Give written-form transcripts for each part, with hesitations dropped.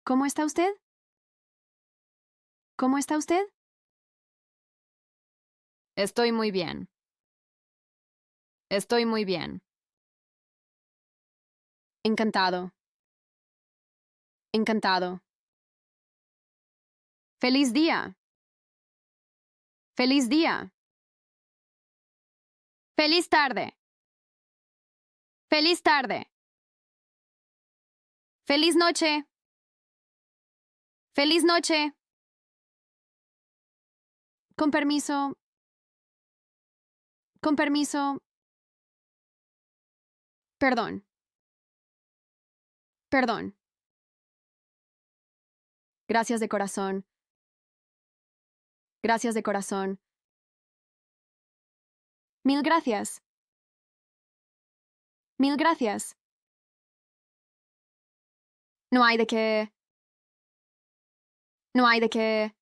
¿Cómo está usted? ¿Cómo está usted? Estoy muy bien. Estoy muy bien. Encantado. Encantado. ¡Feliz día! ¡Feliz día! ¡Feliz tarde! ¡Feliz tarde! ¡Feliz noche! ¡Feliz noche! Con permiso. Con permiso. Perdón. Perdón. Gracias de corazón. Gracias de corazón. Mil gracias. Mil gracias. No hay de qué. No hay de qué.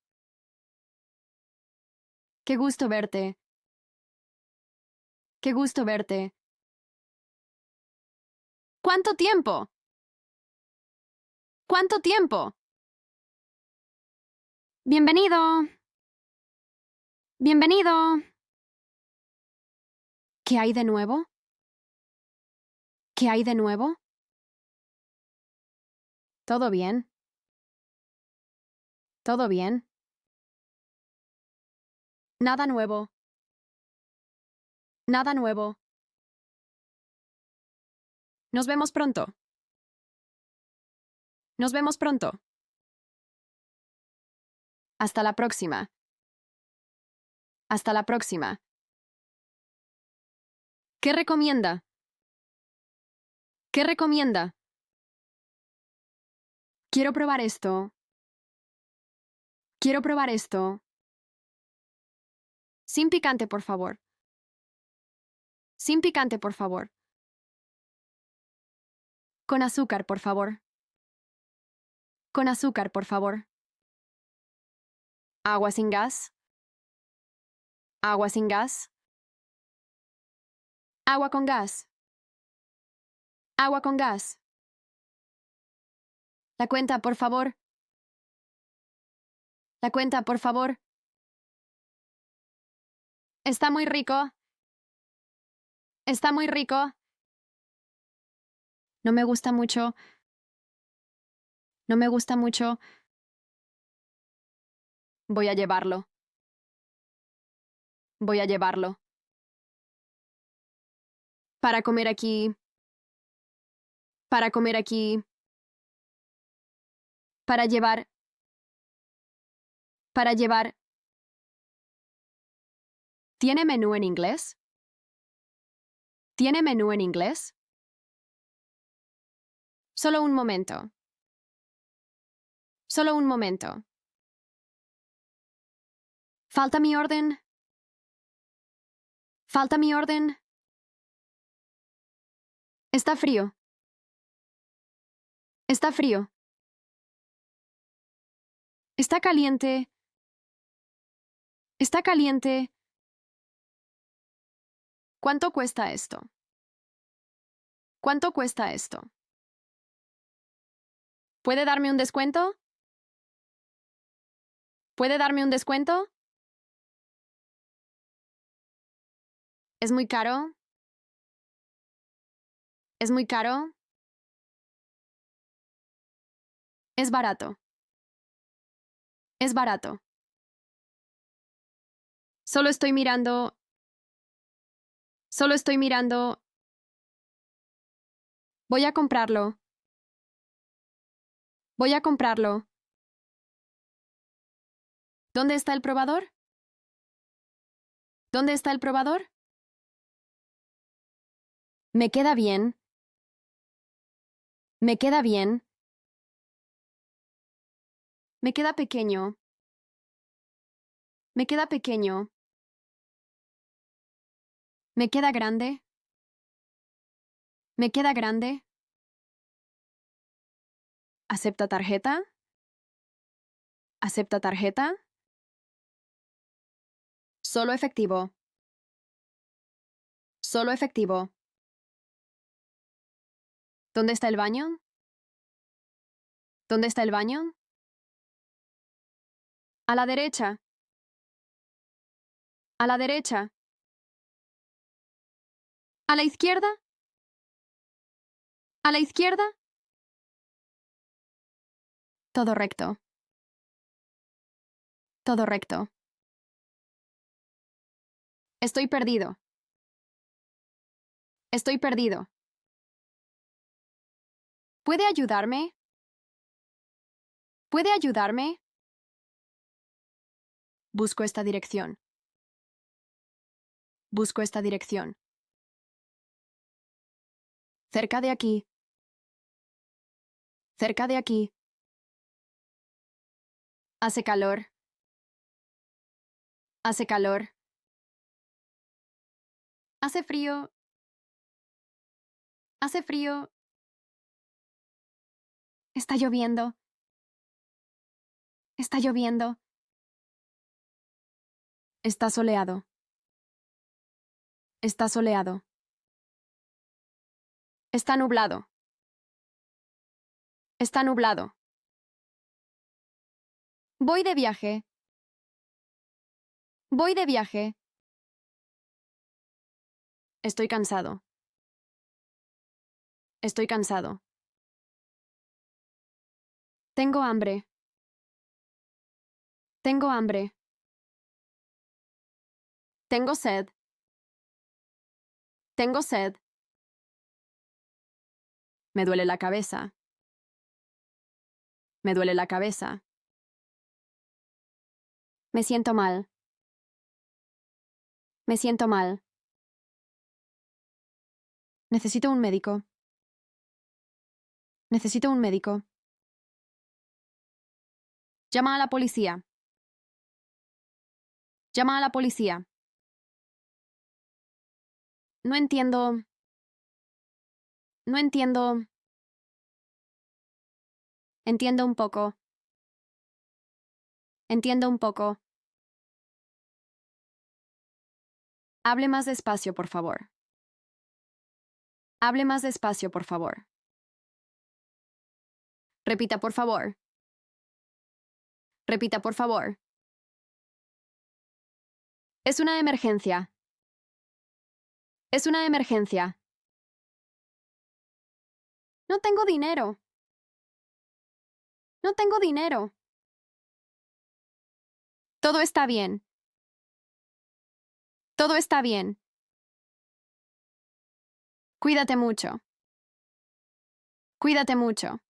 Qué gusto verte. Qué gusto verte. ¿Cuánto tiempo? ¿Cuánto tiempo? Bienvenido. Bienvenido. ¿Qué hay de nuevo? ¿Qué hay de nuevo? ¿Todo bien? ¿Todo bien? Nada nuevo. Nada nuevo. Nos vemos pronto. Nos vemos pronto. Hasta la próxima. Hasta la próxima. ¿Qué recomienda? ¿Qué recomienda? Quiero probar esto. Quiero probar esto. Sin picante, por favor. Sin picante, por favor. Con azúcar, por favor. Con azúcar, por favor. Agua sin gas. Agua sin gas. Agua con gas. Agua con gas. La cuenta, por favor. La cuenta, por favor. Está muy rico. Está muy rico. No me gusta mucho. No me gusta mucho. Voy a llevarlo. Voy a llevarlo. Para comer aquí. Para comer aquí. Para llevar. Para llevar. ¿Tiene menú en inglés? ¿Tiene menú en inglés? Solo un momento. Solo un momento. ¿Falta mi orden? ¿Falta mi orden? Está frío. Está frío. Está caliente. Está caliente. ¿Cuánto cuesta esto? ¿Cuánto cuesta esto? ¿Puede darme un descuento? ¿Puede darme un descuento? ¿Es muy caro? ¿Es muy caro? Es barato. Es barato. Solo estoy mirando. Solo estoy mirando. Voy a comprarlo. Voy a comprarlo. ¿Dónde está el probador? ¿Dónde está el probador? Me queda bien. Me queda bien. Me queda pequeño. Me queda pequeño. Me queda grande. Me queda grande. ¿Acepta tarjeta? ¿Acepta tarjeta? Solo efectivo. Solo efectivo. ¿Dónde está el baño? ¿Dónde está el baño? A la derecha. A la derecha. ¿A la izquierda? ¿A la izquierda? Todo recto. Todo recto. Estoy perdido. Estoy perdido. ¿Puede ayudarme? ¿Puede ayudarme? Busco esta dirección. Busco esta dirección. Cerca de aquí. Cerca de aquí. Hace calor. Hace calor. Hace frío. Hace frío. Está lloviendo. Está lloviendo. Está soleado. Está soleado. Está nublado. Está nublado. Voy de viaje. Voy de viaje. Estoy cansado. Estoy cansado. Tengo hambre. Tengo hambre. Tengo sed. Tengo sed. Me duele la cabeza. Me duele la cabeza. Me siento mal. Me siento mal. Necesito un médico. Necesito un médico. Llama a la policía. Llama a la policía. No entiendo. No entiendo. Entiendo un poco. Entiendo un poco. Hable más despacio, por favor. Hable más despacio, por favor. Repita, por favor. Repita, por favor. Es una emergencia. Es una emergencia. No tengo dinero. No tengo dinero. Todo está bien. Todo está bien. Cuídate mucho. Cuídate mucho.